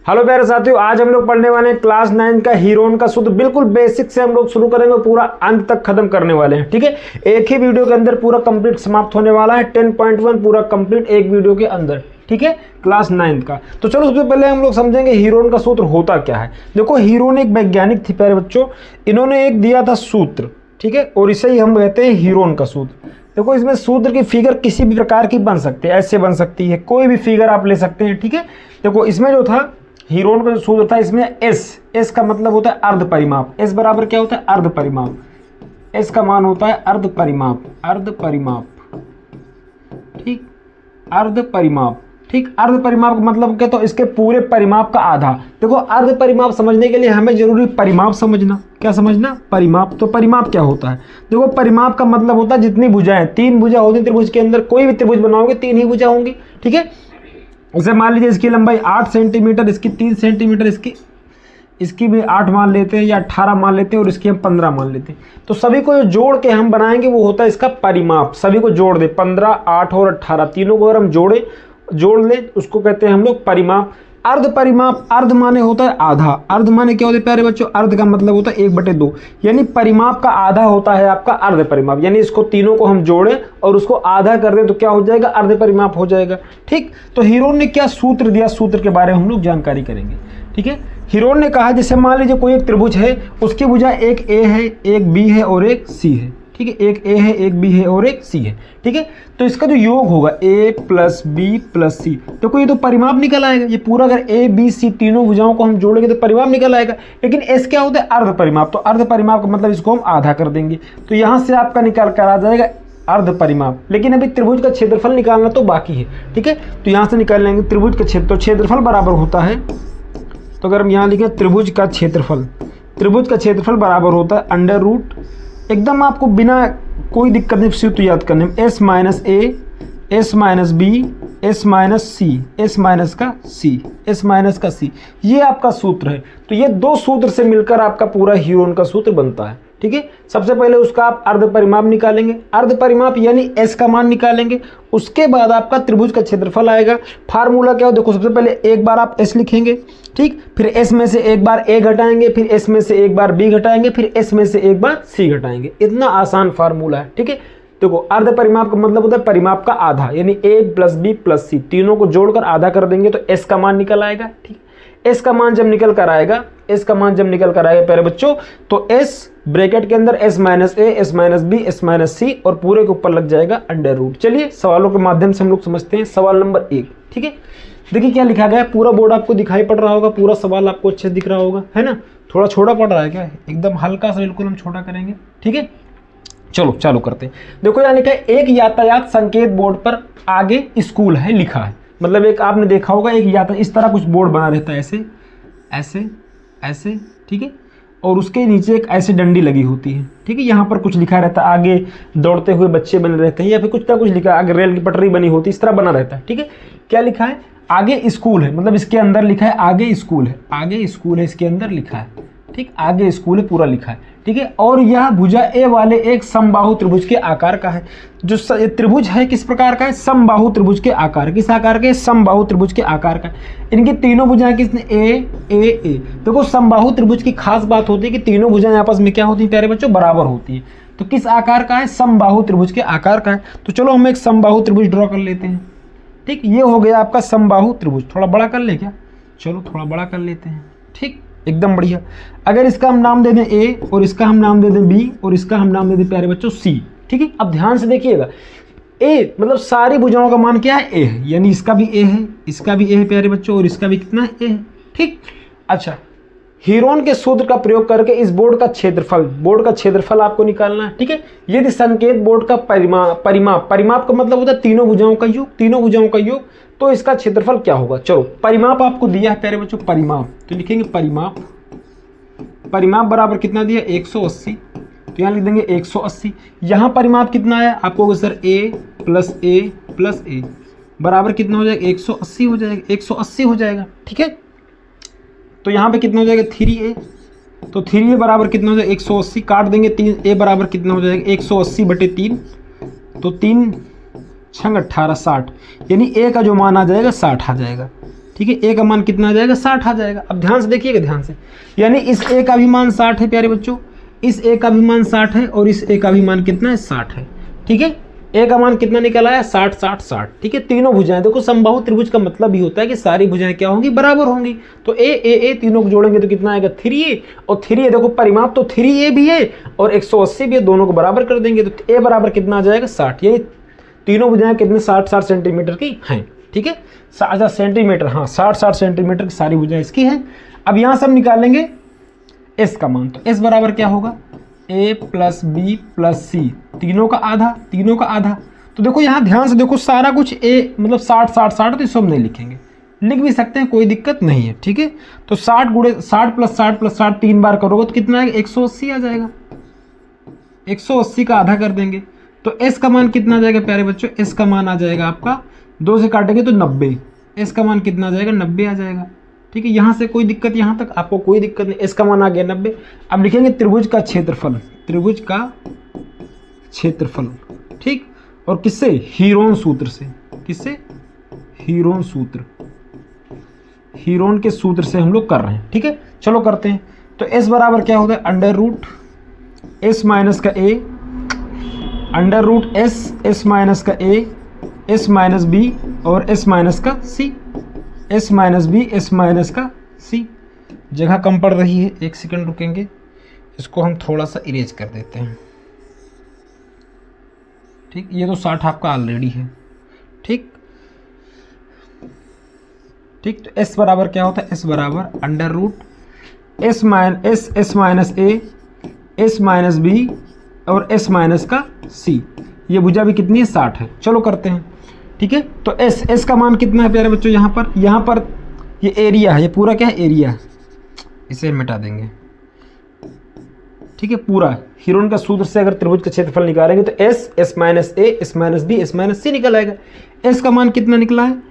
Hello प्यारे साथियों, आज हम लोग पढ़ने वाले हैं क्लास 9 का हीरोन का सूत्र। बिल्कुल बेसिक से हम लोग शुरू करेंगे, पूरा अंत तक खत्म करने वाले हैं। ठीक है, एक ही वीडियो के अंदर पूरा कंप्लीट समाप्त होने वाला है। 10.1 पूरा कंप्लीट एक वीडियो के अंदर। ठीक है, क्लास 9 का। तो चलो सबसे पहले हम लोग समझेंगे हीरोन का सूत्र होता क्या है। देखो, हीरोन एक वैज्ञानिक थी प्यारे बच्चों। इन्होंने एक दिया था सूत्र, ठीक है, और इसे ही हम कहते हैं हीरोन का सूत्र। देखो, इसमें सूत्र की फिगर किसी भी प्रकार की बन सकती है, ऐसे बन सकती है, कोई भी फिगर आप ले सकते हैं। ठीक है, देखो इसमें जो था हीरोन का जो सूत्र था, इसमें एस का मतलब होता है अर्ध परिमाप। एस बराबर क्या होता है? अर्ध परिमाप। एस का मान होता है अर्ध परिमाप। अर्ध परिमाप, ठीक, अर्ध परिमाप। ठीक, अर्ध परिमाप का मतलब क्या? तो इसके पूरे परिमाप का आधा। देखो, अर्ध परिमाप समझने के लिए हमें जरूरी परिमाप समझना। क्या समझना? परिमाप। तो परिमाप क्या होता है? देखो, परिमाप का मतलब होता है जितनी भुजाएं, 3 भुजा होती त्रिभुज के अंदर, कोई भी त्रिभुज बनाओगे 3 ही भुजा होंगी। ठीक है, उसे मान लीजिए इसकी लंबाई 8 सेंटीमीटर, इसकी 3 सेंटीमीटर, इसकी भी 8 मान लेते हैं या 18 मान लेते हैं, और इसकी हम 15 मान लेते हैं। तो सभी को जोड़ के हम बनाएंगे वो होता है इसका परिमाप। सभी को जोड़ दे, 15, 8 और 18, तीनों को अगर हम जोड़ ले उसको कहते हैं हम लोग परिमाप। अर्ध परिमाप, अर्ध माने होता है आधा। अर्ध माने क्या होता है प्यारे बच्चों? अर्ध का मतलब होता है 1/2, यानी परिमाप का आधा होता है आपका अर्ध परिमाप। यानी इसको तीनों को हम जोड़ें और उसको आधा कर दें तो क्या हो जाएगा? अर्ध परिमाप हो जाएगा। ठीक, तो हीरोन ने क्या सूत्र दिया, सूत्र के बारे में हम लोग जानकारी करेंगे। ठीक है, हीरोन ने कहा जैसे मान लीजिए कोई एक त्रिभुज है, उसकी भुजा एक ए है, एक बी है और एक सी है। ठीक है, एक ए है, एक बी है और एक सी है। ठीक है, तो इसका जो योग होगा ए प्लस बी प्लस सी, देखो ये तो परिमाप निकल आएगा। ये पूरा अगर ए बी सी तीनों भुजाओं को हम जोड़ेंगे तो परिमाप निकल आएगा। लेकिन एस क्या होता है? अर्ध परिमाप। तो अर्ध परिमाप का मतलब इसको हम आधा कर देंगे, तो यहाँ से आपका निकाल कर आ जाएगा अर्ध परिमाप। लेकिन अभी त्रिभुज का क्षेत्रफल निकालना तो बाकी है। ठीक है, तो यहाँ से निकाल लेंगे त्रिभुज का क्षेत्र। तो क्षेत्रफल बराबर होता है, तो अगर हम यहाँ लिखें त्रिभुज का क्षेत्रफल, त्रिभुज का क्षेत्रफल बराबर होता है अंडर रूट, एकदम आपको बिना कोई दिक्कत नहीं सूत्र याद करने में, S minus A, S minus B, S minus C, S minus का सी, एस माइनस का सी, ये आपका सूत्र है। तो ये दो सूत्र से मिलकर आपका पूरा हीरोन का सूत्र बनता है। ठीक है, सबसे पहले उसका आप अर्ध परिमाप निकालेंगे, अर्ध परिमाप यानी एस का मान निकालेंगे। उसके बाद आपका त्रिभुज का क्षेत्रफल आएगा। फार्मूला क्या हो? देखो, सबसे पहले एक बार आप एस लिखेंगे, ठीक, फिर एस में से एक बार ए घटाएंगे, फिर एस में से एक बार बी घटाएंगे, फिर एस में से एक बार सी घटाएंगे। इतना आसान फार्मूला है। ठीक है, देखो अर्ध परिमाप का मतलब होता है परिमाप का आधा, यानी ए प्लस बी प्लस सी तीनों को जोड़कर आधा कर देंगे तो एस का मान निकल आएगा। ठीक, एस का मान जब निकल कर आएगा, एस का मान जब निकल कर आएगा प्यारे बच्चों, तो एस ब्रैकेट के अंदर S minus A, S minus B, S minus C, और पूरे के ऊपर लग जाएगा अंडर रूट। चलिए सवालों के माध्यम से हम लोग समझते हैं। सवाल नंबर 1, ठीक है, देखिए क्या लिखा गया है। पूरा बोर्ड आपको दिखाई पड़ रहा होगा, पूरा सवाल आपको अच्छे से दिख रहा होगा, है ना? थोड़ा छोटा पड़ रहा है क्या? एकदम हल्का सा बिल्कुल हम छोटा करेंगे। ठीक है, चलो चालू करते हैं। देखो यहाँ लिखा है, एक यातायात संकेत बोर्ड पर आगे स्कूल है लिखा है। मतलब एक आपने देखा होगा एक यातायात इस तरह कुछ बोर्ड बना रहता है, ऐसे ऐसे ऐसे, ठीक है, और उसके नीचे एक ऐसे डंडी लगी होती है। ठीक है, यहाँ पर कुछ लिखा रहता है, आगे दौड़ते हुए बच्चे बने रहते हैं, या फिर कुछ ना कुछ लिखा है, आगे रेल की पटरी बनी होती है, इस तरह बना रहता है। ठीक है, क्या लिखा है? आगे स्कूल है, मतलब इसके अंदर लिखा है आगे स्कूल है, आगे स्कूल है, इसके अंदर लिखा है। ठीक, आगे स्कूल है पूरा लिखा है। ठीक है, और यह भुजा ए वाले एक समबाहु त्रिभुज के आकार का है। जो त्रिभुज है किस प्रकार का है? समबाहु त्रिभुज के आकार। किस आकार के? समबाहु त्रिभुज के आकार का। इनकी तीनों भुजाएं किसने? ए ए ए। देखो, समबाहु त्रिभुज की खास बात होती है कि तीनों भुजाएं आपस में क्या होती है प्यारे बच्चों? बराबर होती है। तो किस आकार का है? समबाहु त्रिभुज के आकार का है। तो चलो हम एक समबाहु त्रिभुज ड्रॉ कर लेते हैं। ठीक, ये हो गया आपका समबाहु त्रिभुज। थोड़ा बड़ा कर ले क्या? चलो थोड़ा बड़ा कर लेते हैं। ठीक, एकदम बढ़िया। अगर इसका हम नाम दे दें ए, और इसका हम नाम दे दें बी, और इसका हम नाम दे दें प्यारे बच्चों सी। ठीक है, अब ध्यान से देखिएगा, ए मतलब सारी भुजाओं का मान क्या है? ए है, यानी इसका भी ए है, इसका भी ए है प्यारे बच्चों, और इसका भी कितना है? ए है। ठीक, अच्छा, हीरोन के सूत्र का प्रयोग करके इस बोर्ड का क्षेत्रफल आपको निकालना है। ठीक है, यदि संकेत बोर्ड का परिमाप का मतलब होता है तीनों भुजाओं का योग, तो इसका क्षेत्रफल क्या होगा? चलो, परिमाप आपको दिया है प्यारे बच्चों, परिमाप, तो लिखेंगे परिमाप बराबर कितना दिया? 180। तो यहाँ लिख देंगे 180। यहाँ परिमाप कितना है आपको? सर ए प्लस ए बराबर कितना हो जाएगा? 180 हो जाएगा, 180 हो जाएगा। ठीक है, तो यहाँ पे कितना हो जाएगा? 3a। तो 3a बराबर कितना हो जाएगा? 180, काट देंगे 3a बराबर कितना हो जाएगा? 180/3, तो 3 छंग 18 60, यानी a का जो मान आ जाएगा 60 आ जाएगा। ठीक है, ए का मान कितना आ जाएगा 60 आ जाएगा। अब ध्यान से देखिएगा, ध्यान से, यानी इस ए का भी मान 60 है प्यारे बच्चों, इस ए का भी मान 60 है और इस ए का भी मान कितना है 60 है। ठीक है, ए का मान कितना निकल आया 60 60 60। ठीक है, तीनों भुजाएं, देखो समबाहु त्रिभुज का मतलब ही होता है कि सारी भुजाएं क्या होंगी बराबर होंगी। तो ए तीनों को जोड़ेंगे तो कितना आएगा 3a, और 3a देखो परिमाप तो 3a भी है और 180 भी है, दोनों को बराबर कर देंगे तो a बराबर कितना आ जाएगा 60। यानी तीनों भुजाएं कितने 60 60 सेंटीमीटर की हैं। ठीक है, 60 सेंटीमीटर, हाँ 60 60 सेंटीमीटर की सारी भुजाएं इसकी हैं। अब यहाँ से हम निकालेंगे s का मान, तो s बराबर क्या होगा a प्लस बी प्लस सी, तीनों का आधा, तीनों का आधा। तो देखो यहाँ ध्यान से देखो, सारा कुछ a मतलब 60 60 60, तो इसे हम नहीं लिखेंगे, लिख भी सकते हैं, कोई दिक्कत नहीं है। ठीक है, तो 60 गुणे 60 प्लस 60 प्लस 60 3 बार करोगे तो कितना आएगा 180 आ जाएगा, 180 का आधा कर देंगे तो s का मान कितना आ जाएगा प्यारे बच्चों, s का मान आ जाएगा आपका 2 से काटेंगे तो 90, s का मान कितना आ जाएगा 90 आ जाएगा। ठीक है, यहाँ से कोई दिक्कत, यहाँ तक आपको कोई दिक्कत नहीं, इसका मान आ गया 90। अब लिखेंगे त्रिभुज का क्षेत्रफल, त्रिभुज का क्षेत्रफल। ठीक, और किससे, हीरोन सूत्र से, किससे, हीरोन सूत्र, हीरोन के सूत्र से हम लोग कर रहे हैं। ठीक है, चलो करते हैं। तो s बराबर क्या होता है अंडर रूट s माइनस का a, under root s minus का a, s माइनस b और s माइनस का c, s minus B S minus का सी। जगह कम पड़ रही है, एक सेकंड रुकेंगे, इसको हम थोड़ा सा इरेज कर देते हैं। ठीक, ये तो 60 आपका ऑलरेडी है। ठीक ठीक, तो s बराबर क्या होता है, s बराबर under root s minus A, s minus B और s माइनस का c। ये भुजा भी कितनी है 60 है। चलो करते हैं। ठीक है, तो s का मान कितना है प्यारे बच्चों, यहाँ पर ये एरिया है, ये पूरा क्या है एरिया, इसे मिटा देंगे। ठीक है, पूरा हीरोन का सूत्र से अगर त्रिभुज का क्षेत्रफल निकालेंगे तो s minus A, s minus B, s minus C निकल आएगा। s का मान कितना निकला है,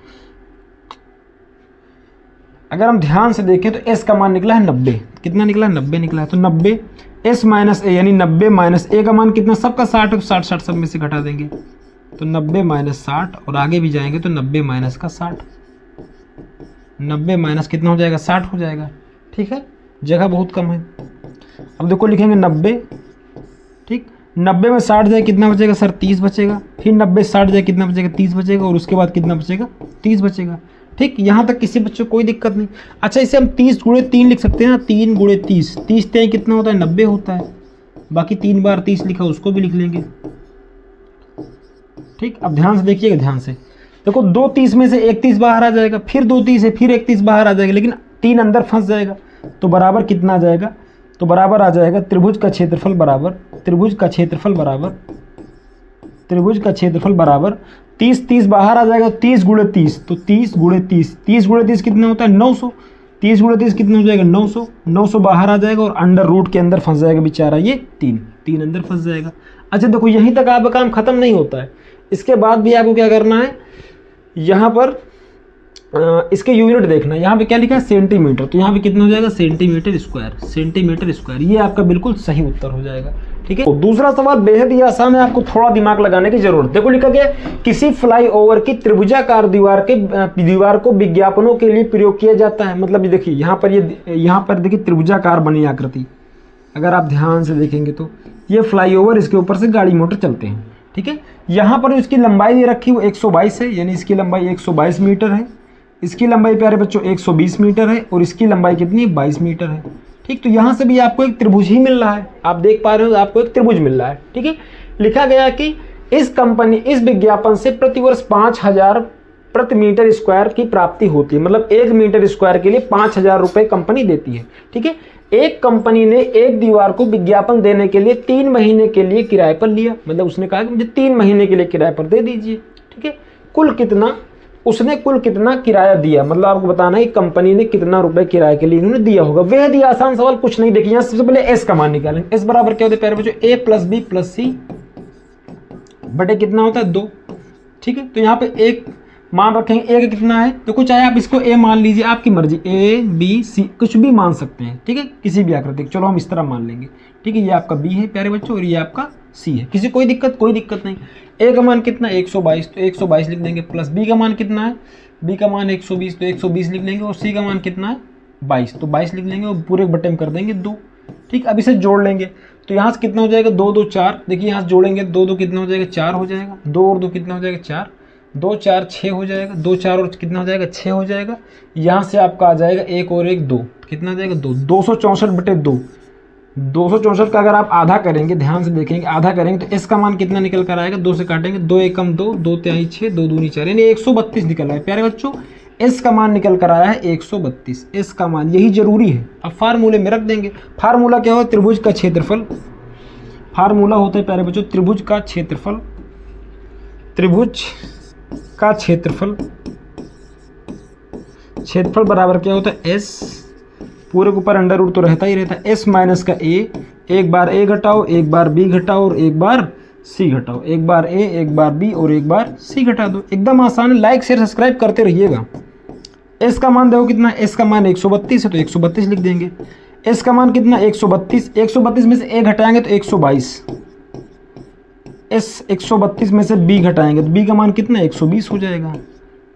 अगर हम ध्यान से देखें तो s का मान निकला है 90। कितना निकला है 90 निकला है। तो 90 s माइनस ए यानी 90 माइनस ए का मान कितना, सबका 60 है, 60 60 सब में से घटा देंगे तो 90 माइनस 60, और आगे भी जाएंगे तो 90 माइनस का 60, 90 माइनस कितना हो जाएगा 60 हो जाएगा। ठीक है, जगह बहुत कम है। अब देखो लिखेंगे 90। ठीक, 90 में 60 जाए कितना बचेगा सर 30 बचेगा, फिर 90 60 जाए कितना बचेगा 30 बचेगा, और उसके बाद कितना बचेगा 30 बचेगा। ठीक, यहाँ तक किसी बच्चे को कोई दिक्कत नहीं। अच्छा, इसे हम 30 गुणे 3 लिख सकते हैं ना, 3 गुणे 30, 30 3 कितना होता है 90 होता है, बाकी 3 बार 30 लिखा उसको भी लिख लेंगे। ठीक, अब ध्यान से देखिएगा, ध्यान से देखो, 2 30 में से 1 30 बाहर आ जाएगा, फिर 2 30 है, फिर 1 30 बाहर आ जाएगा, लेकिन 3 अंदर फंस जाएगा, तो बराबर कितना आ जाएगा, तो बराबर आ जाएगा त्रिभुज का क्षेत्रफल बराबर, त्रिभुज का क्षेत्रफल बराबर, त्रिभुज का क्षेत्रफल बराबर 30 30 बाहर आ जाएगा, 30 गुणे 30, तो 30 गुणे 30, 30 गुणे 30 कितना होता है 900, 30 गुणे 30 कितना हो जाएगा 900, 900 बाहर आ जाएगा और अंडर रूट के अंदर फंस जाएगा बेचारा, ये 3 अंदर फंस जाएगा। अच्छा देखो, यहीं तक आपका काम खत्म नहीं होता है, इसके बाद भी आपको क्या करना है, यहाँ पर इसके यूनिट देखना, यहाँ पे क्या लिखा है सेंटीमीटर, तो यहाँ पे कितना हो जाएगा सेंटीमीटर स्क्वायर, सेंटीमीटर स्क्वायर, ये आपका बिल्कुल सही उत्तर हो जाएगा। ठीक है, तो दूसरा सवाल बेहद ही आसान है, आपको थोड़ा दिमाग लगाने की जरूरत। देखो लिखा गया, किसी फ्लाईओवर की त्रिभुजाकार दीवार को विज्ञापनों के लिए प्रयोग किया जाता है। मतलब देखिए यहाँ पर देखिए त्रिभुजाकार बनी आकृति, अगर आप ध्यान से देखेंगे तो ये फ्लाईओवर, इसके ऊपर से गाड़ी मोटर चलते हैं। ठीक है, यहाँ पर इसकी लंबाई दे रखी वो 122 है, यानी इसकी लंबाई 122 मीटर है, इसकी लंबाई प्यारे बच्चों 120 मीटर है, और इसकी लंबाई कितनी है 22 मीटर है। ठीक, तो यहाँ से भी आपको एक त्रिभुज ही मिल रहा है, आप देख पा रहे हो आपको एक त्रिभुज मिल रहा है। ठीक है, लिखा गया कि इस विज्ञापन से प्रतिवर्ष 5000 प्रति मीटर स्क्वायर की प्राप्ति होती है, मतलब 1 मीटर स्क्वायर के लिए 5000 रुपये कंपनी देती है। ठीक है, एक कंपनी ने एक दीवार को विज्ञापन देने के लिए 3 महीने के लिए किराए पर लिया, मतलब उसने कहा कि मुझे 3 महीने के लिए किराए पर दे दीजिए। ठीक है, उसने कुल कितना किराया दिया, मतलब आपको बताना है कंपनी ने कितना रुपए किराए के लिए इन्होंने दिया होगा। वह दिया आसान सवाल, कुछ नहीं। देखिए यहाँ सबसे पहले एस का मान निकालेंगे। एस बराबर क्या होता है प्यारे बच्चों, ए प्लस बी प्लस सी बटे कितना होता है 2। ठीक है, तो यहाँ पे एक मान रखेंगे, ए का कितना है, तो कुछ चाहे आप इसको ए मान लीजिए, आपकी मर्जी, ए बी सी कुछ भी मान सकते हैं। ठीक है, किसी भी आकृति, चलो हम इस तरह मान लेंगे। ठीक है, ये आपका बी है प्यारे बच्चों और ये आपका सी है, कोई दिक्कत नहीं। ए का मान कितना 122, तो 122 लिख देंगे, प्लस बी का मान कितना है बी का मान 120 तो 120 लिख लेंगे और सी का मान कितना है 22 तो 22 लिख लेंगे और पूरे एक बटे में कर देंगे 2। ठीक, अब इसे जोड़ लेंगे तो यहाँ से कितना हो जाएगा 2 2 4, देखिए यहाँ से जोड़ेंगे 2 2 कितना हो जाएगा 4 हो जाएगा, 2 और 2 कितना हो जाएगा 4, 2 4 6 हो जाएगा, 2 4 और कितना हो जाएगा 6 हो जाएगा। यहाँ से आपका आ जाएगा 1 और 1 2, कितना आ जाएगा 2, 264/2। 264 का अगर आप आधा करेंगे, ध्यान से देखेंगे, आधा करेंगे तो इसका मान कितना निकल कर आएगा, 2 से काटेंगे 2 एकम 2, 2 तिहाई 6, 2 दूनी 4, यानी 132 निकल रहा है। प्यारे बच्चों इसका मान निकल कर आया है 132, इसका मान, यही जरूरी है। अब फार्मूले में रख देंगे। फार्मूला क्या हो, त्रिभुज का क्षेत्रफल, फार्मूला होता है प्यारे बच्चों त्रिभुज का क्षेत्रफल, त्रिभुज का क्षेत्रफल, क्षेत्रफल बराबर क्या होता है एस, पूरे के ऊपर अंडर रूट तो रहता ही रहता है, एस माइनस का ए, एक बार ए घटाओ, एक बार बी घटाओ और एक बार सी घटाओ, एक बार ए, एक बार बी और एक बार सी घटा दो। एकदम आसान है, लाइक शेयर सब्सक्राइब करते रहिएगा। एस का मान देखो कितना, एस का मान 132 है तो 132 लिख देंगे। एस का मान कितना 132, 132 में से ए घटाएंगे तो 122, एस 132 में से बी घटाएंगे तो बी का मान कितना 120 हो जाएगा।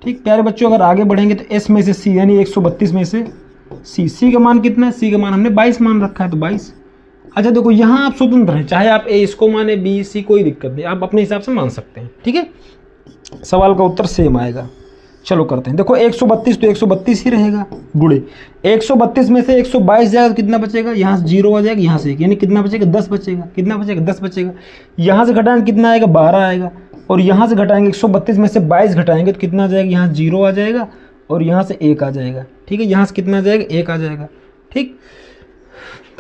ठीक प्यारे बच्चों, अगर आगे बढ़ेंगे तो एस में से सी, यानी 132 में से सी, सी का मान कितना है, सी का मान हमने 22 मान रखा है तो 22। अच्छा देखो यहाँ आप स्वतंत्र हैं, चाहे आप ए इसको माने बी सी, कोई दिक्कत नहीं, आप अपने हिसाब से मान सकते हैं। ठीक है, सवाल का उत्तर सेम आएगा। चलो करते हैं, देखो 132 तो 132 ही रहेगा, गुणे 132 में से 122 जाएगा तो कितना बचेगा, यहाँ से 0 आ जाएगा, यहाँ से 1, यानी कितना बचेगा 10 बचेगा, कितना बचेगा 10 बचेगा। यहाँ से घटाएंगे कितना आएगा 12 आएगा, और यहाँ से घटाएंगे 132 में से 22 घटाएंगे तो कितना आ जाएगा, यहाँ 0 आ जाएगा और यहाँ से 1 आ जाएगा। ठीक है, यहाँ से कितना आ जाएगा 1 आ जाएगा। ठीक,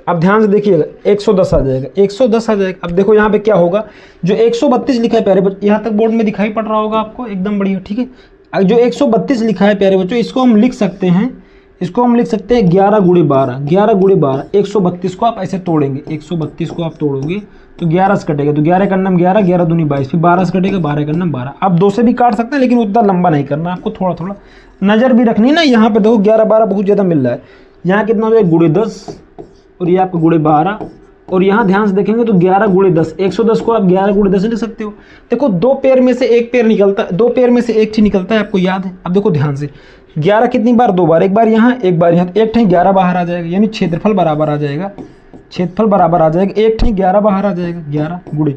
अब ध्यान से देखिएगा 110 आ जाएगा, 110 आ जाएगा। अब देखो यहाँ पे क्या होगा, जो 132 लिखा है प्यारे बच्चों, यहाँ तक बोर्ड में दिखाई पड़ रहा होगा आपको, एकदम बढ़िया। ठीक है, जो 132 लिखा है प्यारे बच्चों, इसको हम लिख सकते हैं, इसको हम लिख सकते हैं 11 गुणे 12, 11 गुणे 12। 132 को आप ऐसे तोड़ेंगे, 132 को आप तोड़ोगे तो 11 से कटेगा, तो 11 का नम 11, 11 दूनी 22, फिर 12 से कटेगा, 12 का नम 12। आप 2 से भी काट सकते हैं लेकिन उतना लंबा नहीं करना, आपको थोड़ा थोड़ा नज़र भी रखनी ना। यहाँ पे देखो 11 12 बहुत ज़्यादा मिल रहा है, यहाँ कितना हो जाएगा गुणे 10 और ये आपका गुणे 12, और यहाँ ध्यान से देखेंगे तो 11 गुणे 10, 110 को आप 11 गुणे 10 लिख सकते हो। देखो 2 पेयर में से एक पेयर निकलता है, 2 पेयर में से एक चीज निकलता है, आपको याद है। अब देखो ध्यान से, 11 कितनी बार, 2 बार, एक बार यहाँ एक बार यहाँ, तो एक ठे 11 बाहर आ जाएगा, यानी क्षेत्रफल बराबर आ जाएगा, क्षेत्रफल बराबर आ जाएगा, एक ठे 11 बाहर आ जाएगा, 11 गुणे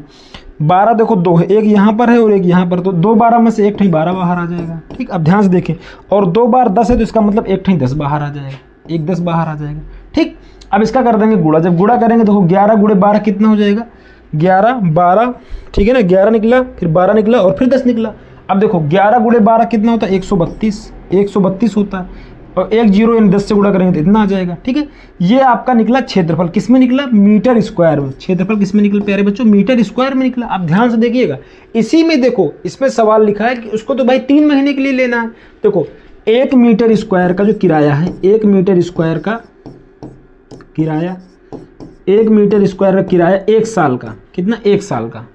12। देखो 2 है, एक यहाँ पर है और एक यहाँ पर, तो 2 12 में से एक ठे 12 बाहर आ जाएगा। ठीक, अब ध्यान से देखें, और 2 बार 10 है तो इसका मतलब एक ठे 10 बाहर आ जाएगा, एक 10 बाहर आ जाएगा। ठीक, अब इसका कर देंगे गुणा, जब गुणा करेंगे देखो 11 गुणे 12 कितना हो जाएगा, 11 12, ठीक है ना, 11 निकला, फिर 12 निकला और फिर 10 निकला। अब देखो 11 गुणे 12 कितना होता है 132, 132 होता है, और 1 0 इन 10 से गुणा करेंगे तो इतना आ जाएगा। ठीक है, ये आपका निकला क्षेत्रफल, किस में निकला, मीटर स्क्वायर में। क्षेत्रफल किस में निकला प्यारे बच्चों, मीटर स्क्वायर में निकला। आप ध्यान से देखिएगा, इसी में देखो इसमें सवाल लिखा है कि उसको तो भाई 3 महीने के लिए लेना है। देखो 1 मीटर स्क्वायर का जो किराया है, 1 मीटर स्क्वायर का किराया, 1 मीटर स्क्वायर का किराया 1 साल का, कितना 1 साल का,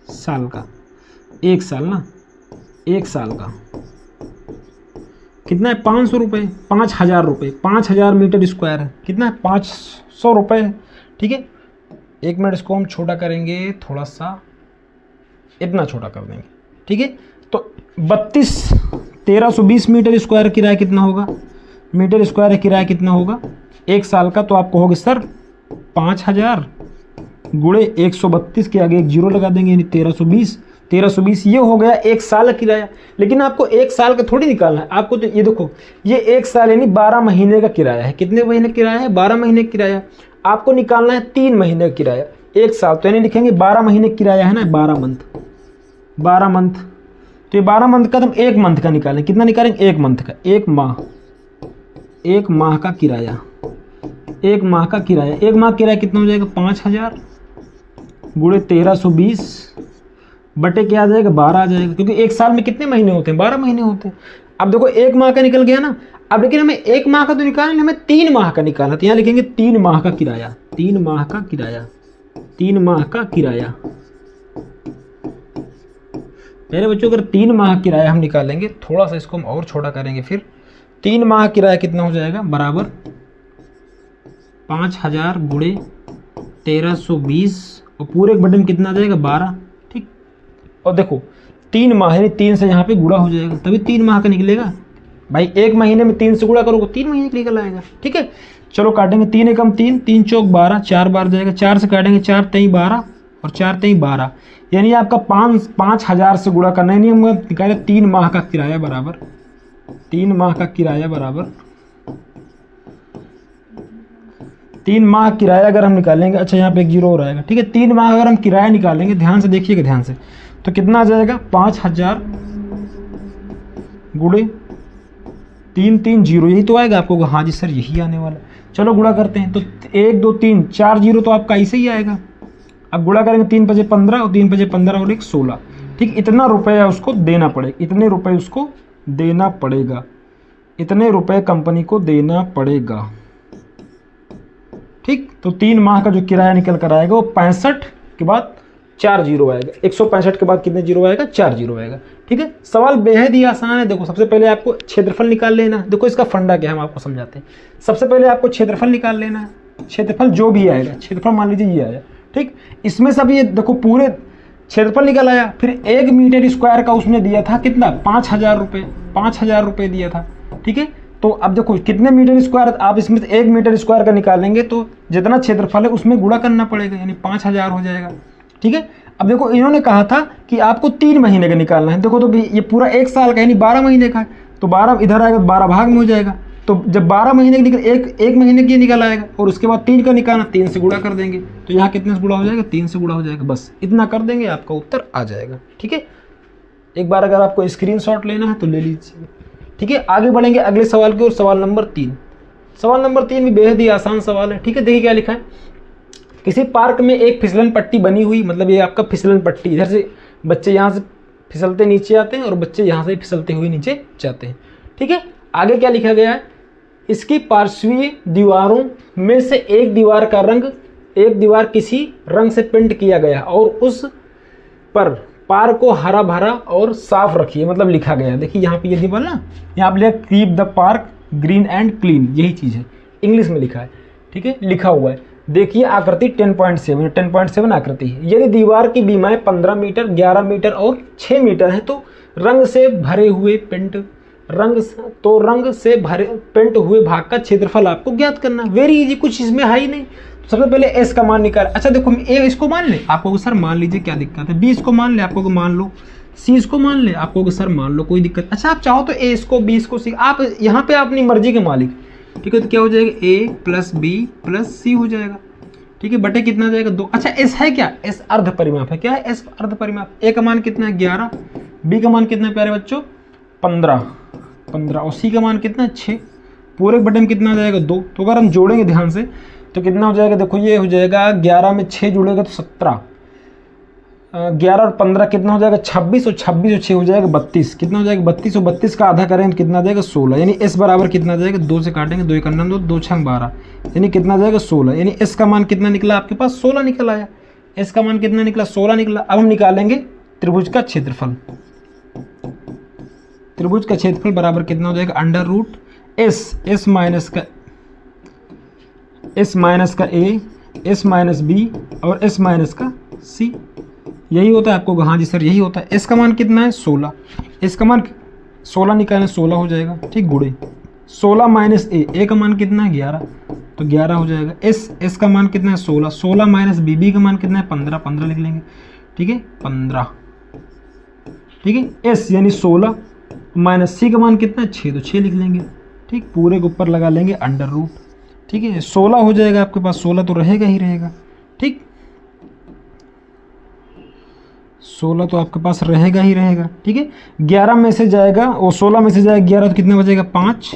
साल का 1 साल ना, 1 साल का कितना है 500 रुपये, 5000 रुपये, 5000 मीटर स्क्वायर है, कितना है 500 रुपये। ठीक है, 1 मिनट इसको हम छोटा करेंगे, थोड़ा सा इतना छोटा कर देंगे। ठीक है, तो 1320 मीटर स्क्वायर किराया कितना होगा, मीटर स्क्वायर किराया कितना होगा 1 साल का, तो आपको होगा सर 5000 गुणे 132 के आगे एक 0 लगा देंगे, यानी 1320, 1320 ये हो गया 1 साल का किराया। लेकिन आपको 1 साल का थोड़ी निकालना है, आपको तो ये देखो ये 1 साल यानी 12 महीने का किराया है। कितने महीने का किराया है, 12 महीने का किराया। आपको निकालना है 3 महीने का किराया, 1 साल तो यानी लिखेंगे 12 महीने का किराया है ना, 12 मंथ, 12 मंथ। तो ये 12 मंथ का, तो हम 1 मंथ का निकालें, कितना निकालेंगे 1 मंथ का, 1 माह, 1 माह का किराया, 1 माह का किराया, 1 माह का किराया कितना हो जाएगा 5000 गुणे 1320 बटे क्या आ जाएगा 12 आ जाएगा, क्योंकि 1 साल में कितने महीने होते हैं 12 महीने होते हैं। अब देखो 1 माह का निकल गया ना, अब लेकिन हमें 1 माह का तो निकालना, हमें 3 माह का निकालना, तो यहाँ लिखेंगे 3 माह का किराया, 3 माह का किराया, 3 माह का किराया। मेरे बच्चों अगर 3 माह किराया हम निकालेंगे, थोड़ा सा इसको हम और छोटा करेंगे, फिर 3 माह किराया कितना हो जाएगा बराबर 5000 गुणे 1320 और पूरे एक बटन कितना आ जाएगा 12। ठीक, और देखो 3 माह यानी 3 से यहाँ पे गुणा हो जाएगा, तभी 3 माह का निकलेगा भाई। 1 महीने में 3 से गुणा करोगे 3 महीने निकल आएगा। ठीक है, चलो काटेंगे 3 एकम 3, 3 चौक 12, 4 बार जाएगा, 4 से काटेंगे 4 तेई 12 और 4 तेई 12, यानी आपका 5,000 से गुणा करना है। नहीं हम निकाले 3 माह का किराया बराबर, 3 माह का किराया बराबर 3 माह किराया अगर हम निकालेंगे, अच्छा यहाँ पे एक जीरो हो रहेगा। ठीक है, 3 माह अगर हम किराया निकालेंगे, ध्यान से देखिएगा ध्यान से, तो कितना आ जाएगा 5,000 गुणे 330, यही तो आएगा आपको। हाँ जी सर यही आने वाला। चलो गुणा करते हैं, तो 1 2 3 4 जीरो तो आपका ऐसे ही आएगा। अब गुणा करेंगे 3 पचे 15 और 3 पचे 15 और 1 16। ठीक, इतना रुपया उसको देना पड़ेगा, इतने रुपए उसको देना पड़ेगा, इतने रुपए कंपनी को देना पड़ेगा। ठीक, तो 3 माह का जो किराया निकल कर आएगा वो 65 के बाद 4 जीरो आएगा, 165 के बाद कितने जीरो आएगा 4 जीरो आएगा। ठीक है, सवाल बेहद ही आसान है। देखो सबसे पहले आपको क्षेत्रफल निकाल लेना है। देखो इसका फंडा क्या है, हम आपको समझाते हैं। सबसे पहले आपको क्षेत्रफल निकाल लेना है, क्षेत्रफल जो भी आएगा, क्षेत्रफल मान लीजिए ये आया। ठीक, इसमें सब ये देखो पूरे क्षेत्रफल निकल आया, फिर 1 मीटर स्क्वायर का उसने दिया था कितना 5,000 रुपये, 5,000 रुपये दिया था। ठीक है, तो अब देखो कितने मीटर स्क्वायर, आप इसमें से 1 मीटर स्क्वायर का निकालेंगे तो जितना क्षेत्रफल है उसमें गुणा करना पड़ेगा, यानी 5,000 हो जाएगा। ठीक है, अब देखो इन्होंने कहा था कि आपको 3 महीने का निकालना है। देखो तो ये पूरा 1 साल का यानी 12 महीने का है, तो 12 इधर आएगा तो 12 भाग में हो जाएगा। तो जब 12 महीने का निकल एक महीने की निकल आएगा और उसके बाद 3 का निकालना, 3 से गुणा कर देंगे, तो यहाँ कितने से गुणा हो जाएगा 3 से गुणा हो जाएगा। बस इतना कर देंगे आपका उत्तर आ जाएगा। ठीक है, एक बार अगर आपको स्क्रीनशॉट लेना है तो ले लीजिए। ठीक है, आगे बढ़ेंगे अगले सवाल की ओर। सवाल नंबर 3, सवाल नंबर 3 भी बेहद ही आसान सवाल है। ठीक है, देखिए क्या लिखा है। किसी पार्क में एक फिसलन पट्टी बनी हुई, मतलब ये आपका फिसलन पट्टी, इधर से बच्चे यहाँ से फिसलते नीचे आते हैं और बच्चे यहाँ से फिसलते हुए नीचे जाते हैं। ठीक है, आगे क्या लिखा गया है, इसकी पार्श्वीय दीवारों में से एक दीवार किसी रंग से पेंट किया गया और उस पर पार्क को हरा भरा और साफ रखिए, मतलब लिखा गया। देखिए यहाँ पे ये दीवार ना, यहाँ पे लिखा keep the park green and clean, यही चीज़ है, इंग्लिश में लिखा है। ठीक है, लिखा हुआ है। देखिए आकृति 10.7 आकृति है। यदि दीवार की बीमाएं 15 मीटर, 11 मीटर और 6 मीटर है तो रंग से भरे हुए पेंट हुए भाग का क्षेत्रफल आपको ज्ञात करना। वेरी इजी, कुछ इसमें है ही नहीं। सबसे पहले एस का मान निकाल। अच्छा देखो ए इसको मान ले, आपको सर मान लीजिए क्या दिक्कत है। बी इसको मान ले, आपको मान लो। सी इसको मान ले, आपको सर मान लो, कोई दिक्कत। अच्छा आप चाहो तो ए इसको, बी इसको, सी, आप यहाँ पे अपनी मर्जी के मालिक। ठीक है, तो क्या हो जाएगा ए प्लस बी प्लस सी हो जाएगा। ठीक है, बटे कितना जाएगा 2। अच्छा एस है क्या, एस अर्ध परिमाप है। क्या है एस अर्ध परिमाप। ए का मान कितना है 11, बी का मान कितना है प्यारे बच्चों 15 और सी का मान कितना है 6। पूरे बटे में कितना आ जाएगा 2। तो अगर हम जोड़ेंगे ध्यान से तो कितना हो जाएगा, देखो ये हो जाएगा 11 में 6 जुड़ेगा तो 17, 11 और 15 कितना हो जाएगा 26 और 26 और 6 हो जाएगा 32। कितना हो जाएगा 32 और 32 का आधा करें तो कितना आ जाएगा 16। यानी एस बराबर कितना आ जाएगा, 2 से काटेंगे 2 1 2, 2 6 12, यानी कितना आ जाएगा 16। यानी एस का मान कितना निकला आपके पास 16 निकल आया। एस का मान कितना निकला 16 निकला। अब हम निकालेंगे त्रिभुज का क्षेत्रफल। त्रिभुज का क्षेत्रफल बराबर कितना हो जाएगा अंडर रूट एस माइनस का ए, एस माइनस बी और एस माइनस का सी। यही होता है आपको। हाँ जी सर यही होता है। एस का मान कितना है 16, एस का मान 16 निकालें 16 हो जाएगा। ठीक, गुणे 16 माइनस ए का मान कितना है 11 तो 11 हो जाएगा। एस का मान कितना है 16 माइनस बी का मान कितना है 15 लिख लेंगे। ठीक है 15। ठीक है, एस यानी 16 माइनस सी का मान कितना है 6 तो 6 लिख लेंगे। ठीक, पूरे के ऊपर लगा लेंगे अंडर रूट। ठीक है, 16 हो जाएगा आपके पास, 16 तो रहेगा ही रहेगा। ठीक, 16 तो आपके पास रहेगा ही रहेगा। ठीक है, 11 में से जाएगा और 16 में से जाएगा 11 तो कितना बचेगा 5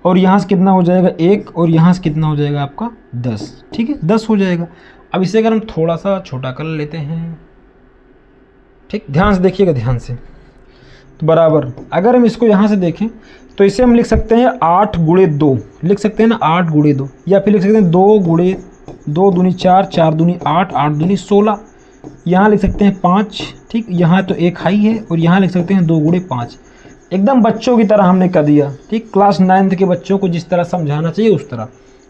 और यहाँ से कितना हो जाएगा 1 और यहाँ से कितना हो जाएगा आपका 10। ठीक है, 10 हो जाएगा। अब इसे अगर हम थोड़ा सा छोटा कर लेते हैं, ठीक ध्यान से देखिएगा ध्यान से, तो बराबर अगर हम इसको यहाँ से देखें तो इसे हम लिख सकते हैं 8 गुणे 2 लिख सकते हैं ना, 8 गुणे 2, या फिर लिख सकते हैं 2 गुणे 2 दूनी 4, 4 दूनी 8, 8 दूनी 16। यहाँ लिख सकते हैं 5। ठीक, यहाँ तो एक हाई है और यहाँ लिख सकते हैं 2 गुणे 5। एकदम बच्चों की तरह हमने कर दिया। ठीक, क्लास 9th के बच्चों को जिस तरह समझाना चाहिए उस तरह।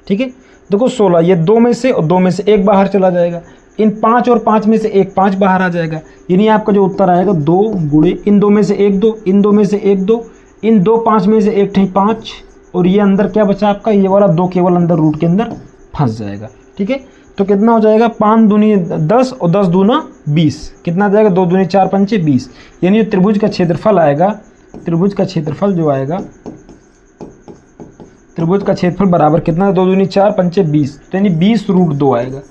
ठीक है, देखो 16, ये 2 में से और 2 में से एक बाहर चला जाएगा, इन 5 और 5 में से एक 5 बाहर आ जाएगा, यानी आपका जो उत्तर आएगा 2 गुणे इन 2 में से 1 2, इन 2 में से 1 2, इन 2 5 में से 1 5, और ये अंदर क्या बचा आपका, ये वाला 2 केवल अंदर रूट के अंदर फंस जाएगा। ठीक है, तो कितना हो जाएगा 5 दूनी 10 और 10 दूना 20, कितना आ जाएगा 2 दूनी 4 पंचे 20, यानी त्रिभुज का क्षेत्रफल आएगा, त्रिभुज का क्षेत्रफल जो आएगा, त्रिभुज का क्षेत्रफल बराबर कितना, 2 दूनी 4 पंचे 20, तो यानी 20√2 आएगा,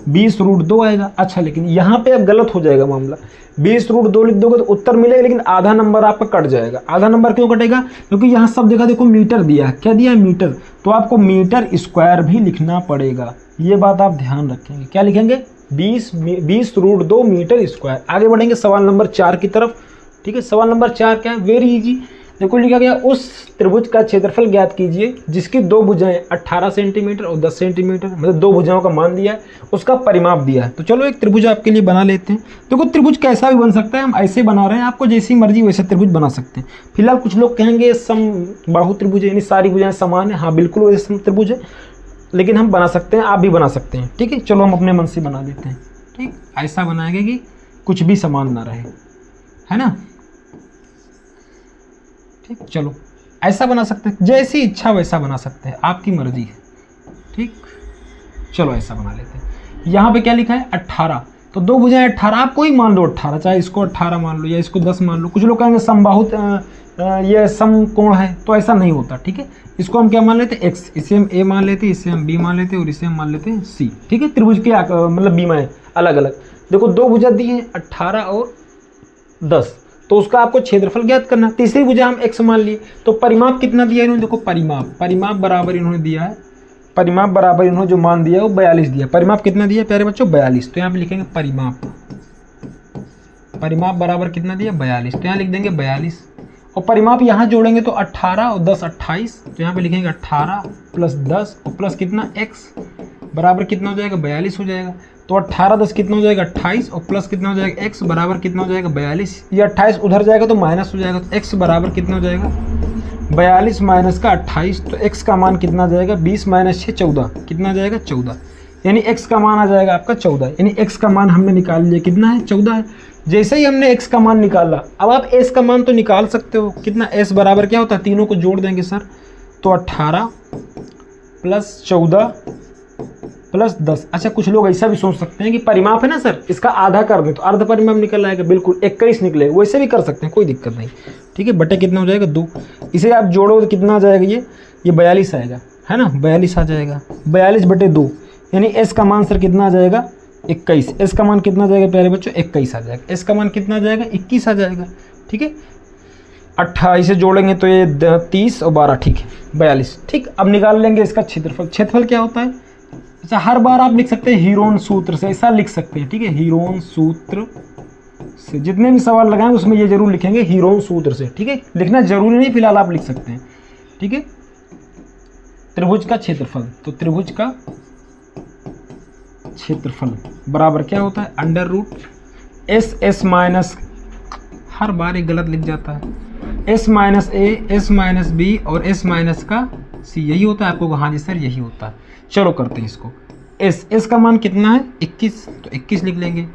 20√2 आएगा। अच्छा, लेकिन यहाँ पे अब गलत हो जाएगा मामला, 20√2 लिख दोगे तो उत्तर मिलेगा, लेकिन आधा नंबर आपका कट जाएगा। आधा नंबर क्यों कटेगा, क्योंकि यहाँ सब जगह देखो मीटर दिया है, क्या दिया है मीटर, तो आपको मीटर स्क्वायर भी लिखना पड़ेगा, ये बात आप ध्यान रखेंगे। क्या लिखेंगे, 20√2 मीटर स्क्वायर। आगे बढ़ेंगे सवाल नंबर 4 की तरफ। ठीक है, सवाल नंबर 4 क्या है, वेरी इजी। देखो लिखा गया, उस त्रिभुज का क्षेत्रफल ज्ञात कीजिए जिसकी 2 भुजाएं 18 सेंटीमीटर और 10 सेंटीमीटर, मतलब 2 भुजाओं का मान दिया है, उसका परिमाप दिया है। तो चलो एक त्रिभुज आपके लिए बना लेते हैं। देखो त्रिभुज कैसा भी बन सकता है, हम ऐसे बना रहे हैं, आपको जैसी मर्जी वैसे त्रिभुज बना सकते हैं। फिलहाल कुछ लोग कहेंगे समबाहु त्रिभुज है, यानी सारी भुजाएं समान है। हाँ बिल्कुल वैसे त्रिभुज है, लेकिन हम बना सकते हैं, आप भी बना सकते हैं। ठीक है, चलो हम अपने मन से बना लेते हैं। ठीक, ऐसा बनाएंगे कि कुछ भी समान ना रहे, है ना। ठीक, चलो ऐसा बना सकते हैं, जैसी इच्छा वैसा बना सकते हैं, आपकी मर्जी है। ठीक, चलो ऐसा बना लेते हैं। यहाँ पे क्या लिखा है, 18, तो 2 भुजाएं 18, आप कोई मान लो 18, चाहे इसको 18 मान लो या इसको 10 मान लो। कुछ लोग कहेंगे समबाहु ये समकोण है, तो ऐसा नहीं होता। ठीक है, इसको हम क्या मान लेते हैं, x, इसे हम a मान लेते हैं, इसे हम b मान लेते हैं और इसे हम मान लेते हैं c। ठीक है, त्रिभुज के मतलब बीमाएं अलग अलग। देखो 2 भुजा दी हैं 18 और 10, तो उसका आपको क्षेत्रफल ज्ञात करना। तीसरी भुजा हम x मान लिए, तो परिमाप कितना दिया इन्होंने, देखो परिमाप बराबर इन्होंने दिया है, परिमाप बराबर इन्होंने जो मान दिया है वो 42 दिया। परिमाप कितना दिया प्यारे बच्चों, 42। तो यहाँ पे लिखेंगे परिमाप बराबर कितना दिया, 42, तो यहाँ लिख देंगे 42। और परिमाप यहाँ जोड़ेंगे तो 18 और 10 28, तो यहाँ पे लिखेंगे 18 + 10 और प्लस कितना x बराबर कितना हो जाएगा, 42 हो जाएगा। तो 18 10 कितना हो जाएगा, 28, और प्लस कितना हो जाएगा, x बराबर कितना हो जाएगा, 42। ये 28 उधर जाएगा तो माइनस हो जाएगा, तो x बराबर कितना हो जाएगा, 42 माइनस का 28, तो x का मान कितना आ जाएगा, 20 माइनस 6 14, कितना आ जाएगा 14, यानी x का मान आ जाएगा आपका 14। यानी x का मान हमने निकाल लिया, कितना है, 14 है। जैसे ही हमने x का मान निकाला, अब आप s का मान तो निकाल सकते हो, कितना, s बराबर क्या होता है, तीनों को जोड़ देंगे सर, तो 18 + 14 + 10। अच्छा, कुछ लोग ऐसा भी सोच सकते हैं कि परिमाप है ना सर, इसका आधा कर दें तो अर्ध परिमाप निकल आएगा, बिल्कुल 21 निकलेगा, वैसे भी कर सकते हैं, कोई दिक्कत नहीं। ठीक है, बटे कितना हो जाएगा 2, इसे आप जोड़ो तो कितना आ जाएगा, ये 42 आएगा, है ना, 42 आ जाएगा, 42/2, यानी s का मान सर कितना आ जाएगा, 21। s का मान कितना आ जाएगा प्यारे बच्चों, 21 आ जाएगा। s का मान कितना आ जाएगा, 21 आ जाएगा। ठीक है, 28 से जोड़ेंगे तो ये 30 और 12, ठीक है 42। ठीक, अब निकाल लेंगे इसका क्षेत्रफल। क्षेत्रफल क्या होता है, अच्छा हर बार आप लिख सकते हैं हीरोन सूत्र से, ऐसा लिख सकते हैं। ठीक है, हीरोन सूत्र से जितने भी सवाल लगाएं उसमें ये जरूर लिखेंगे हीरोन सूत्र से। ठीक है, लिखना जरूरी नहीं, फिलहाल आप लिख सकते हैं। ठीक है, त्रिभुज का क्षेत्रफल, तो त्रिभुज का क्षेत्रफल बराबर क्या होता है, √s माइनस, हर बार एक गलत लिख जाता है, s minus a, s minus b और s माइनस का c, यही होता है आपको, हाँ जी सर यही होता है। चलो करते हैं इसको, s का मान कितना है 21, तो 21 लिख लेंगे,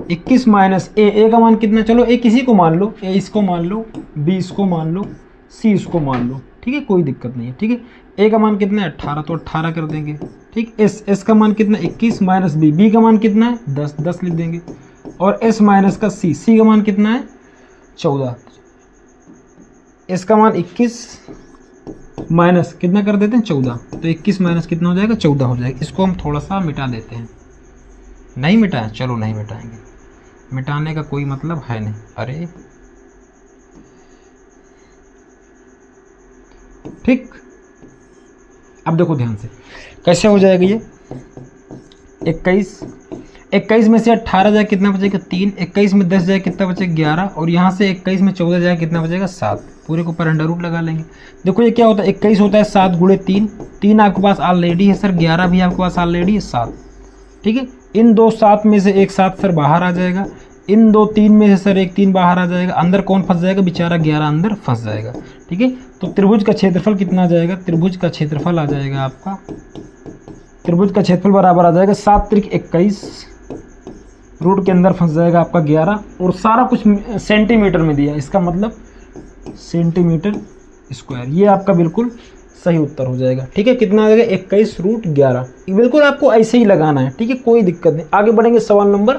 21 माइनस a का मान कितना, चलो a किसी को मान लो, a इसको मान लो, b इसको मान लो, c इसको मान लो। ठीक है, कोई दिक्कत नहीं है। ठीक है, a का मान कितना है 18, तो 18 कर देंगे। ठीक, s का मान कितना 21 माइनस b का मान कितना है 10 लिख देंगे, और s माइनस का c का मान कितना है 14, s का मान 21 माइनस कितना कर देते हैं 14, तो 21 माइनस कितना हो जाएगा 14 हो जाएगा। इसको हम थोड़ा सा मिटा देते हैं, नहीं मिटाएं, चलो नहीं मिटाएंगे, मिटाने का कोई मतलब है नहीं। अरे ठीक, अब देखो ध्यान से कैसे हो जाएगा ये, 21 में से 18 जाए कितना बचेगा 3, 21 में 10 जाए कितना बचेगा 11, और यहाँ से 21 में 14 जाए कितना बचेगा 7। पूरे को ऊपर अंडर रूट लगा लेंगे। देखो ये क्या होता है, 21 होता है 7 गुणे 3, 3 आपके पास ऑलरेडी है सर, 11 भी आपके पास ऑलरेडी है 7। ठीक है, इन दो 7 में से एक 7 सर बाहर आ जाएगा, इन दो 3 में से सर एक 3 बाहर आ जाएगा, अंदर कौन फंस जाएगा, बेचारा 11 अंदर फंस जाएगा। ठीक है, तो त्रिभुज का क्षेत्रफल कितना आ जाएगा, त्रिभुज का क्षेत्रफल आ जाएगा आपका, त्रिभुज का क्षेत्रफल बराबर आ जाएगा 7 × 21 रूट के अंदर फंस जाएगा आपका 11 और सारा कुछ सेंटीमीटर में दिया, इसका मतलब सेंटीमीटर स्क्वायर। ये आपका बिल्कुल सही उत्तर हो जाएगा। ठीक है, कितना आ जाएगा 21√11। बिल्कुल आपको ऐसे ही लगाना है। ठीक है, कोई दिक्कत नहीं। आगे बढ़ेंगे सवाल नंबर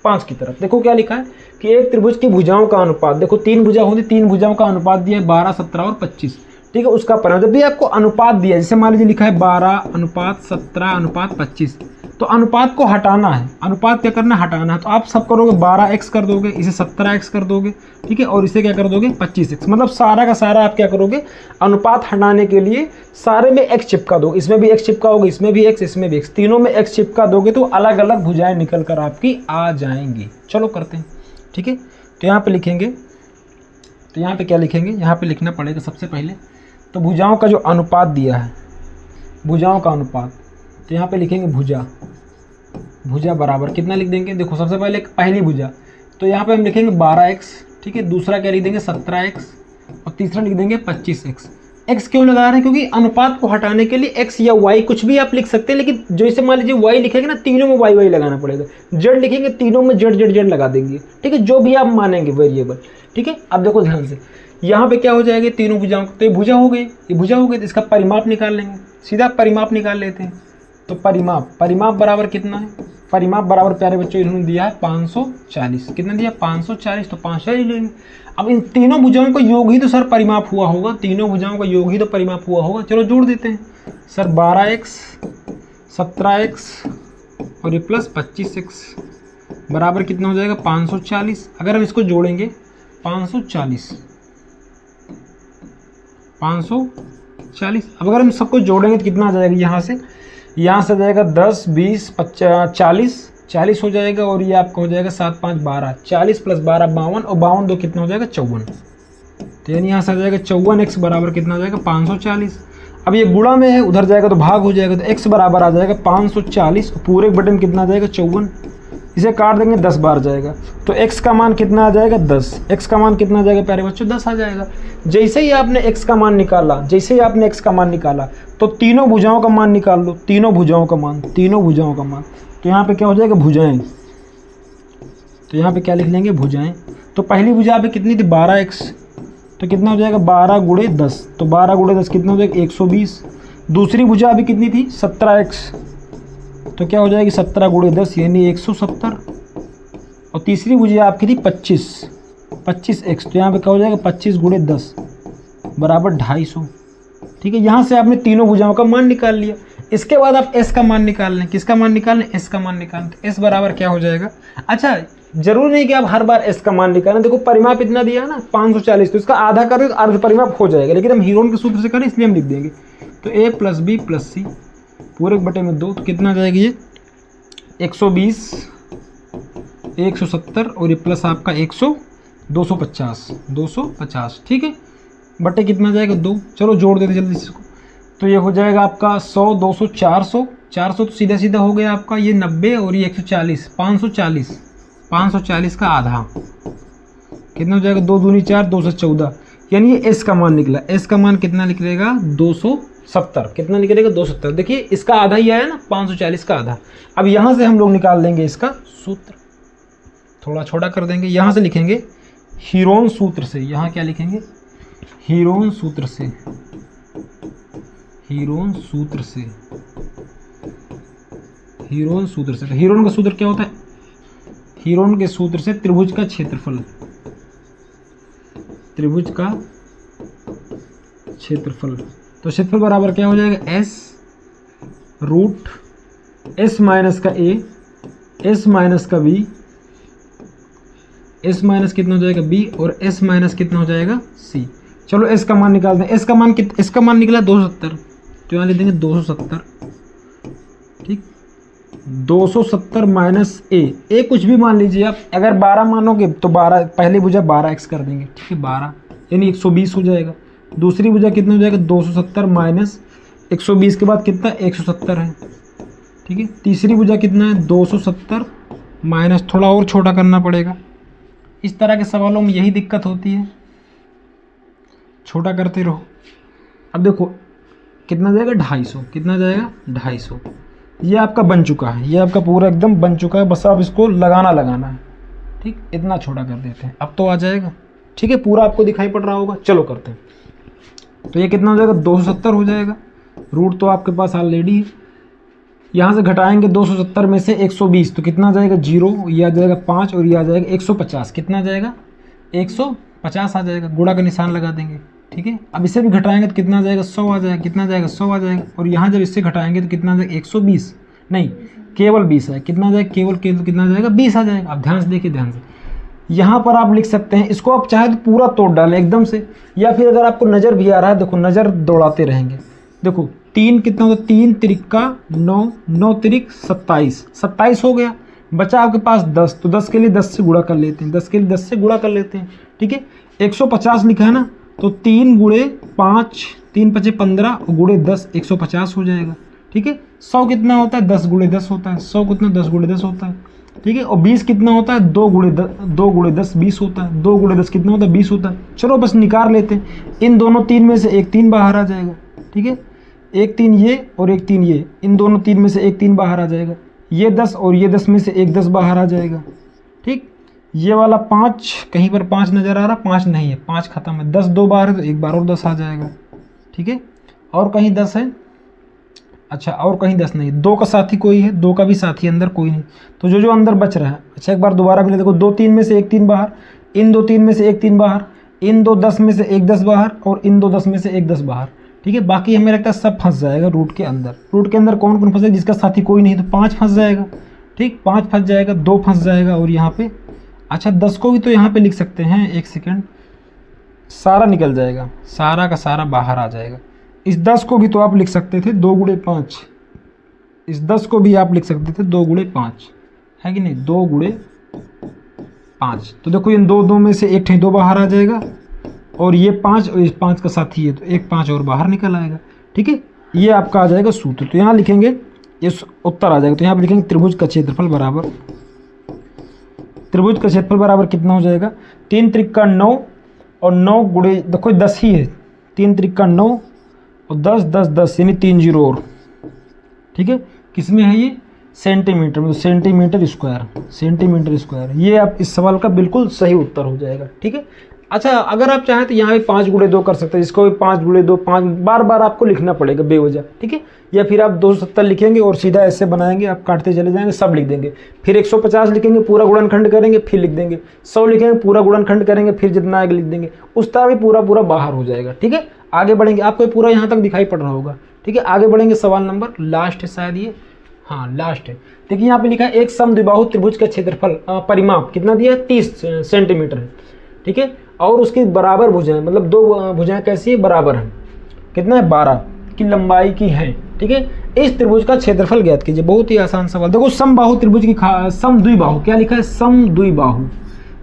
5 की तरफ। देखो क्या लिखा है कि एक त्रिभुज की भुजाओं का अनुपात, देखो 3 भुजा होती, 3 भुजाओं का अनुपात दिया है 12, 17 और 25। ठीक है, उसका परिमाण जब भी आपको अनुपात दिया है, जैसे मान लीजिए लिखा है 12:17:25, तो अनुपात को हटाना है। अनुपात क्या करना है? हटाना है। तो आप सब करोगे 12x कर दोगे, इसे 17x कर दोगे। ठीक है, और इसे क्या कर दोगे 25x। मतलब सारा का सारा आप क्या करोगे, अनुपात हटाने के लिए सारे में x चिपका दो। इसमें भी x चिपका होगा, इसमें भी x, इसमें भी x, तीनों में x चिपका दोगे तो अलग अलग भुजाएं निकल कर आपकी आ जाएंगी। चलो करते हैं। ठीक है, तो यहाँ पे लिखेंगे, तो यहाँ पे क्या लिखेंगे, यहाँ पे लिखना पड़ेगा सबसे पहले तो भुजाओं का जो अनुपात दिया है, भुजाओं का अनुपात, तो यहाँ पे लिखेंगे भुजा, भुजा बराबर कितना लिख देंगे। देखो सबसे पहले पहली भुजा, तो यहाँ पे हम लिखेंगे 12x। ठीक है, दूसरा क्या लिख देंगे 17x और तीसरा लिख देंगे 25x। x क्यों लगा रहे हैं? क्योंकि अनुपात को हटाने के लिए x या y कुछ भी आप लिख सकते हैं, लेकिन जैसे मान लीजिए y लिखेंगे ना, तीनों में y लगाना पड़ेगा। z लिखेंगे, तीनों में z लगा देंगे। ठीक है, जो भी आप मानेंगे वेरिएबल। ठीक है, अब देखो ध्यान से, यहाँ पे क्या हो जाएगा, तीनों भुजाओं, तो ये भुजा हो गई, ये भुजा हो गई, तो इसका परिमाप निकाल लेंगे। सीधा परिमाप निकाल लेते हैं। तो परिमाप बराबर कितना है? परिमाप बराबर प्यारे बच्चों इन्होंने दिया है 540। कितना दिया? 540। तो 540 लेंगे। अब इन तीनों भुजाओं का योग ही तो सर परिमाप हुआ होगा, तीनों भुजाओं का योग ही तो परिमाप हुआ होगा। चलो जोड़ देते हैं सर, 12x 17x और ये प्लस 25x बराबर कितना हो जाएगा 540। अगर हम इसको जोड़ेंगे 540, अब अगर हम सबको जोड़ेंगे तो कितना आ जाएगा, यहाँ से आ जाएगा 10 20 50 40 हो जाएगा, और ये आपका हो जाएगा 7 5 12, 40 + 12 52, और 52 2 कितना हो जाएगा 54। तो यानी यहाँ से आ जाएगा 54x बराबर कितना हो जाएगा 540। अब ये गुणा में है, उधर जाएगा तो भाग हो जाएगा, तो x बराबर आ जाएगा 540, पूरे बटे में कितना आ जाएगा 54। इसे काट देंगे 10 बार जाएगा, तो x का मान कितना आ जाएगा 10। x का मान कितना आ जाएगा प्यारे बच्चों 10 आ जाएगा। जैसे ही आपने x का मान निकाला, तो तीनों भुजाओं का मान निकाल लो, तीनों भुजाओं का मान। तो यहाँ पे क्या हो जाएगा भुजाएं, तो यहाँ पे क्या लिख लेंगे भुजाएं। तो पहली भुजा पे कितनी थी 12x, तो कितना हो जाएगा 12 × 10, तो 12 × 10 कितना हो जाएगा 120। दूसरी भुजा अभी कितनी थी 17x, तो क्या हो जाएगी 17 × 10 यानी 170। और तीसरी भुजा आपकी थी 25x, तो यहाँ पे क्या हो जाएगा 25 × 10 बराबर 250। ठीक है, यहाँ से आपने तीनों भुजाओं का मान निकाल लिया। इसके बाद आप s का मान निकाल लें। किसका मान निकालें? s का मान निकालें। तो s बराबर क्या हो जाएगा? अच्छा, जरूर नहीं कि आप हर बार s का मान निकालें। देखो परिमाप इतना दिया है ना 540, तो इसका आधा करें तो अर्ध परिमाप हो जाएगा, लेकिन हम हीरोन के सूत्र से करें इसलिए हम लिख देंगे। तो a + b + c पूरे बटे में 2, तो कितना आ जाएगा ये 120 170 और ये प्लस आपका 250। ठीक है, बटे कितना जाएगा 2। चलो जोड़ देते जल्दी से इसको। तो ये हो जाएगा आपका 100 200 400 तो सीधा सीधा हो गया आपका ये 90 और ये 140 540 का आधा कितना हो जाएगा 2 दूनी 4 214, यानी ये एस का मान निकला। एस का मान कितना निकलेगा 270। कितना निकलेगा 270। देखिए इसका आधा ही आया ना 540 का आधा। अब यहाँ से हम लोग निकाल देंगे इसका सूत्र, थोड़ा छोटा कर देंगे। यहाँ से लिखेंगे हीरोन सूत्र से। यहाँ क्या लिखेंगे हीरोन सूत्र से। हीरोन सूत्र से तो हीरोन का सूत्र क्या होता है? हीरोन के सूत्र से त्रिभुज का क्षेत्रफल, त्रिभुज का क्षेत्रफल। तो क्षेत्रफल बराबर क्या हो जाएगा s रूट s माइनस का a s माइनस का b, s माइनस कितना हो जाएगा b और s माइनस कितना हो जाएगा c। चलो s का मान निकालते हैं। s का मान निकला 270, तो यहाँ लिख देंगे 270। ठीक, 270 माइनस a कुछ भी मान लीजिए आप। अगर 12 मानोगे तो 12 पहली भुजा 12x कर देंगे। ठीक है, 12 यानी 120 हो जाएगा। दूसरी भुजा कितना हो जाएगा 270 माइनस 120 के बाद कितना 170 है। ठीक है, तीसरी भुजा कितना है 270 माइनस थोड़ा और छोटा करना पड़ेगा। इस तरह के सवालों में यही दिक्कत होती है, छोटा करते रहो। अब देखो कितना जाएगा 250, कितना जाएगा 250। ये आपका बन चुका है, ये आपका पूरा एकदम बन चुका है, बस आप इसको लगाना है। ठीक, इतना छोटा कर देते हैं, अब तो आ जाएगा। ठीक है, पूरा आपको दिखाई पड़ रहा होगा। चलो करते हैं। तो ये कितना हो जाएगा, 270 हो जाएगा। रूट तो आपके पास ऑलरेडी है। यहाँ से घटाएंगे 270 में से 120 तो कितना आ जाएगा, 0, ये आ जाएगा 5 और ये आ जाएगा 150। कितना आ जाएगा, 150 आ जाएगा। गुणा का निशान लगा देंगे। ठीक है, अब इसे भी घटाएंगे तो कितना आ जाएगा, 100 आ जाएगा। कितना आ जाएगा, 100 आ जाएगा। और यहाँ जब इससे घटाएंगे तो कितना आ जाएगा, 120 नहीं, केवल 20 है। कितना आ जाएगा, केवल कितना आ जाएगा, 20 आ जाएगा। अब ध्यान से देखिए, ध्यान से यहाँ पर आप लिख सकते हैं, इसको आप चाहे तो पूरा तोड़ डालें एकदम से, या फिर अगर आपको नज़र भी आ रहा है, देखो नज़र दौड़ाते रहेंगे। देखो 3 कितना होता है, 3 तिरिका 9, 9 तिरिक 27, 27 हो गया। बचा आपके पास 10, तो 10 के लिए 10 से गुणा कर लेते हैं, 10 के लिए 10 से गुणा कर लेते हैं। ठीक है, 150 लिखा है ना, तो 3 गुणे 5, 3 5 15 गुणे 10, 150 हो जाएगा। ठीक है, 100 कितना होता है, 10 गुणे 10 होता है। 100 कितना, 10 गुणे 10 होता है। ठीक है, और 20 कितना होता है, 2 गुणे 10 20 होता है। 2 गुणे 10 कितना होता है, 20 होता है। चलो बस निकाल लेते हैं। इन दोनों 3 में से एक 3 बाहर आ जाएगा। ठीक है, एक 3 ये और एक 3 ये, इन दोनों 3 में से एक 3 बाहर आ जाएगा। ये 10 और ये 10 में से एक 10 बाहर आ जाएगा। ठीक, ये वाला 5, कहीं पर 5 नज़र आ रहा, 5 नहीं है, 5 खत्म है। 10 2 बार है तो एक बार और 10 आ जाएगा। ठीक है, और कहीं 10 है, अच्छा और कहीं 10 नहीं, 2 का साथी कोई है, 2 का भी साथी अंदर कोई नहीं, तो जो अंदर बच रहा है। अच्छा एक बार दोबारा मिले, देखो 2 3 में से एक 3 बाहर, इन 2 3 में से एक 3 बाहर, इन 2 10 में से एक 10 बाहर और इन 2 10 में से एक 10 बाहर। ठीक है, बाकी हमें लगता है सब फंस जाएगा रूट के अंदर। रूट के अंदर कौन कौन फंसेगा, जिसका साथी कोई नहीं, तो 5 फंस जाएगा। ठीक, 5 फंस जाएगा, 2 फंस जाएगा और यहाँ पे, अच्छा 10 को भी तो यहाँ पे लिख सकते हैं, एक सेकेंड, सारा निकल जाएगा, सारा का सारा बाहर आ जाएगा। इस 10 को भी तो आप लिख सकते थे 2 गुणे 5, इस 10 को भी आप लिख सकते थे 2 गुणे 5, है कि नहीं, 2 गुणे 5। तो देखो इन 2 में से एक 2 बाहर आ जाएगा और ये 5 और इस 5 का साथी है तो एक 5 और बाहर निकल आएगा। ठीक है, ये आपका आ जाएगा सूत्र। तो यहाँ लिखेंगे, इस उत्तर आ जाएगा। तो यहाँ पर लिखेंगे त्रिभुज का क्षेत्रफल बराबर, त्रिभुज का क्षेत्रफल बराबर कितना हो जाएगा, 3 त्रिका 9 और 9 गुणे, देखो 10 ही है, 3 त्रिका 9 और 10 10 10 यानी 3 0 और। ठीक है, किसमें है ये, सेंटीमीटर में, तो सेंटीमीटर स्क्वायर। ये आप इस सवाल का बिल्कुल सही उत्तर हो जाएगा। ठीक है, अच्छा अगर आप चाहें तो यहाँ भी 5 गुणे 2 कर सकते हैं, इसको भी 5 गुणे 2, 5 बार बार आपको लिखना पड़ेगा बेवजह। ठीक है, या फिर आप 270 लिखेंगे और सीधा ऐसे बनाएंगे, आप काटते चले जाएंगे, सब लिख देंगे। फिर 150 लिखेंगे, पूरा गुणनखंड करेंगे, फिर लिख देंगे। 100 लिखेंगे, पूरा गुणनखंड करेंगे, फिर जितना आगे लिख देंगे। उस तरह भी पूरा बाहर हो जाएगा। ठीक है, आगे बढ़ेंगे, आपको पूरा यहाँ तक दिखाई पड़ रहा होगा। ठीक है, आगे बढ़ेंगे, सवाल नंबर लास्ट है शायद ये, हाँ लास्ट है। देखिए यहाँ पे लिखा है एक समद्विबाहु त्रिभुज का क्षेत्रफल परिमाप कितना दिया है, 30 सेंटीमीटर है। ठीक है, और उसकी बराबर भुजाएं, मतलब 2 भुजाएं कैसी है, बराबर हैं, कितना है, 12 की लंबाई की है। ठीक है, इस त्रिभुज का क्षेत्रफल ज्ञात कीजिए। बहुत ही आसान सवाल। देखो समबाहु त्रिभुज की समद्विबाहु, क्या लिखा है, समद्विबाहु।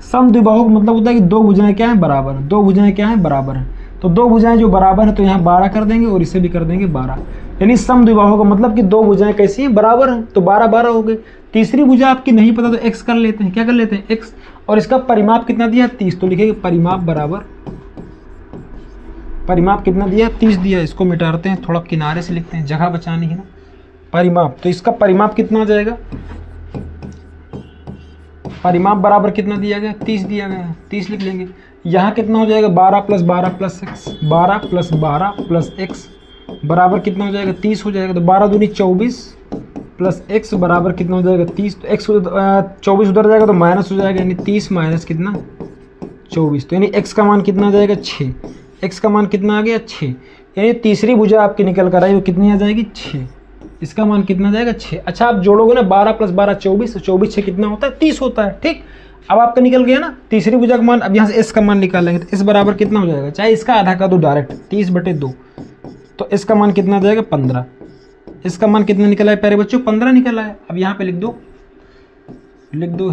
समद्विबाहु मतलब होता है कि 2 भुजाएं क्या है, बराबर है। 2 भुजाएं क्या है, बराबर है। तो 2 भुजाएं जो बराबर है तो यहाँ 12 कर देंगे और इसे भी कर देंगे 12, यानी समद्विबाहु का मतलब कि 2 भुजाएं कैसी हैं, बराबर हैं, तो 12 12 हो गए। तीसरी भुजा आपकी नहीं पता तो x कर लेते हैं, क्या कर लेते हैं, x, और इसका परिमाप कितना दिया, 30, तो लिखेंगे परिमाप बराबर, परिमाप कितना दिया, 30 दिया। इसको मिटाते हैं, थोड़ा किनारे से लिखते हैं, जगह बचानी है ना। परिमाप, तो इसका परिमाप कितना आ जाएगा, परिमाप बराबर कितना दिया गया, 30 दिया गया है, 30 लिख लेंगे। यहाँ कितना हो जाएगा, 12 + 12 + x, 12 + 12 + x बराबर कितना हो जाएगा, 30 हो जाएगा। तो 12 दूनी 24 प्लस x बराबर कितना हो जाएगा, 30। तो x 24 उधर जाएगा तो माइनस हो जाएगा, यानी 30 माइनस कितना, 24। तो यानी x का मान कितना आ जाएगा, 6। x का मान कितना आ गया, 6। यानी तीसरी भुजा आपकी निकल कर आई वो कितनी आ जाएगी, 6। इसका मान कितना आ जाएगा, 6। अच्छा आप जोड़ोगे ना, 12 + 12 24, 24 6 कितना होता है, 30 होता है। ठीक, अब आपका निकल गया ना तीसरी भुजा का मान। अब यहाँ से s का मान निकालेंगे तो s बराबर कितना हो जाएगा, चाहे इसका आधा का दो डायरेक्ट, 30/2, तो s का मान कितना आ जाएगा, 15। इसका मान कितना निकला है प्यारे बच्चों, 15 निकला है। अब यहाँ पे लिख दो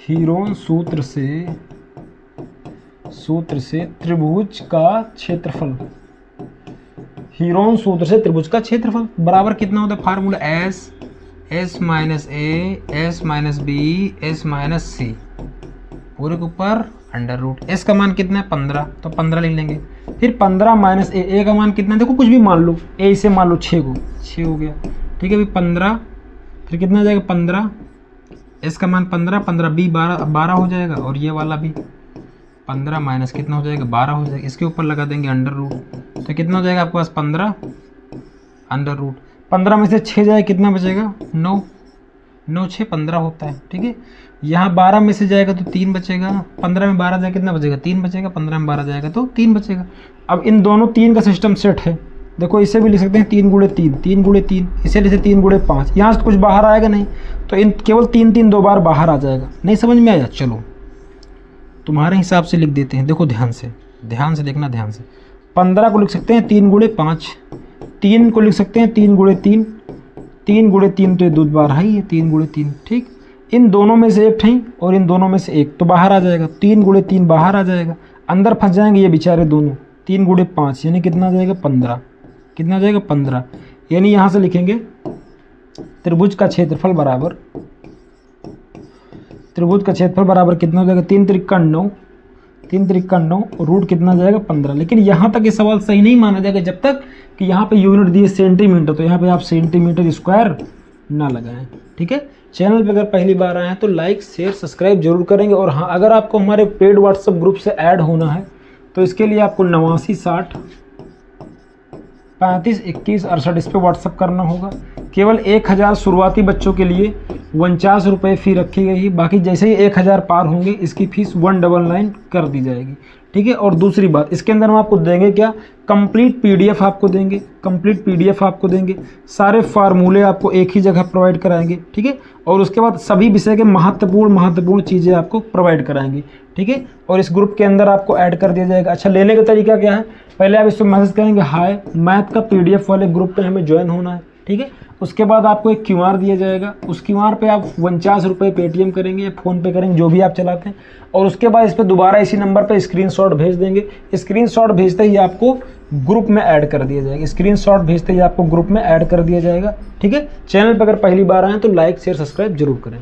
हीरोन सूत्र से त्रिभुज का क्षेत्रफल, हीरोन सूत्र से त्रिभुज का क्षेत्रफल बराबर कितना होता है, formula s - a s - b s - c पूरे के ऊपर √। s का मान कितना है, 15, तो 15 लिख लेंगे। फिर 15 माइनस ए का मान कितना, देखो कुछ भी मान लो, ए इसे मान लो 6 को, 6 हो गया, ठीक है। अभी 15 फिर कितना हो जाएगा 15, एस का मान 15, 15 बी 12 हो जाएगा, और ये वाला भी 15 माइनस कितना हो जाएगा 12 हो जाएगा। इसके ऊपर लगा देंगे अंडर रूट, तो कितना हो जाएगा आपके पास 15 अंडर रूट, 15 में से 6 जाए कितना बचेगा 9, 9 6 15 होता है, ठीक है। यहाँ 12 में से जाएगा तो 3 बचेगा, 15 में 12 जाए कितना बचेगा 3 बचेगा, 15 में 12 जाएगा तो 3 बचेगा। अब इन दोनों 3 का सिस्टम सेट है, देखो इसे भी लिख सकते हैं 3 गुणे 3, 3 गुणे 3, इसे लिख सकते 3 गुणे 5, यहाँ से कुछ बाहर आएगा नहीं, तो इन केवल 3 3 2 बार बाहर आ जाएगा। नहीं समझ में आया, चलो तुम्हारे हिसाब से लिख देते हैं, देखो ध्यान से देखना, ध्यान से। 15 को लिख सकते हैं 3 गुणे 5, 3 को लिख सकते हैं 3 गुणे 3, 3 गुणे 3 तो ये 2 बार है ही है, 3 गुणे 3, ठीक। इन दोनों में से एक ठही और इन दोनों में से एक, तो बाहर आ जाएगा, 3 गुणे 3 बाहर आ जाएगा, अंदर फंस जाएंगे ये बेचारे दोनों, 3 गुणे 5 यानी कितना आ जाएगा 15, कितना आ जाएगा 15, यानी यहाँ से लिखेंगे त्रिभुज का क्षेत्रफल बराबर, त्रिभुज का क्षेत्रफल बराबर कितना हो जाएगा 3 त्रिका 9, 3 त्रिका 9 और रूट कितना जाएगा 15। लेकिन यहाँ तक ये सवाल सही नहीं माना जाएगा जब तक कि यहाँ पे यूनिट दिए सेंटीमीटर, तो यहाँ पे आप सेंटीमीटर स्क्वायर ना लगाएं, ठीक है। चैनल पे अगर पहली बार आए हैं तो लाइक शेयर सब्सक्राइब जरूर करेंगे। और हाँ, अगर आपको हमारे पेड व्हाट्सएप ग्रुप से ऐड होना है तो इसके लिए आपको 89 60 35 21 68 इस पर व्हाट्सअप करना होगा। केवल 1000 शुरुआती बच्चों के लिए 49 रुपये फ़ी रखी गई है, बाकी जैसे ही 1000 पार होंगे इसकी फ़ीस 199 कर दी जाएगी, ठीक है। और दूसरी बात, इसके अंदर हम आपको देंगे क्या, कंप्लीट पीडीएफ आपको देंगे, कंप्लीट पीडीएफ आपको देंगे, सारे फार्मूले आपको एक ही जगह प्रोवाइड कराएंगे, ठीक है। और उसके बाद सभी विषय के महत्वपूर्ण चीज़ें आपको प्रोवाइड कराएंगे, ठीक है। और इस ग्रुप के अंदर आपको ऐड कर दिया जाएगा। अच्छा, लेने का तरीका क्या है, पहले आप इसको मैसेज करेंगे हाय मैथ का पीडीएफ वाले ग्रुप पे हमें ज्वाइन होना है, ठीक है। उसके बाद आपको एक क्यूआर दिया जाएगा, उस क्यूआर पे आप 49 रुपये पेटीएम करेंगे या फ़ोन पे करेंगे, जो भी आप चलाते हैं। और उसके बाद इस पर दोबारा इसी नंबर पे स्क्रीनशॉट भेज देंगे। स्क्रीनशॉट भेजते ही आपको ग्रुप में ऐड कर दिया जाएगा, स्क्रीनशॉट भेजते ही आपको ग्रुप में ऐड कर दिया जाएगा, ठीक है। चैनल पर अगर पहली बार आए तो लाइक शेयर सब्सक्राइब जरूर करें।